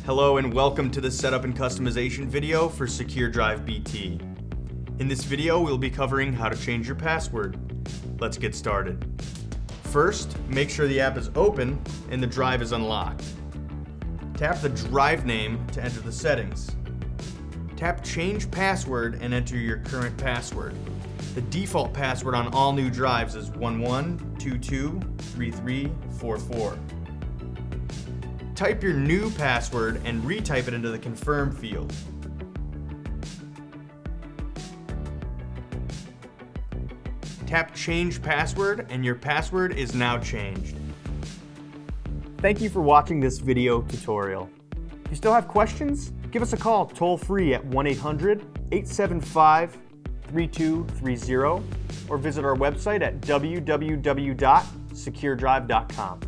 Hello and welcome to the setup and customization video for SecureDrive BT. In this video, we'll be covering how to change your password. Let's get started. First, make sure the app is open and the drive is unlocked. Tap the drive name to enter the settings. Tap Change Password and enter your current password. The default password on all new drives is 11223344. Type your new password and retype it into the confirm field. Tap Change Password and your password is now changed. Thank you for watching this video tutorial. If you still have questions, give us a call toll-free at 1-800-875-3230 or visit our website at www.securedrive.com.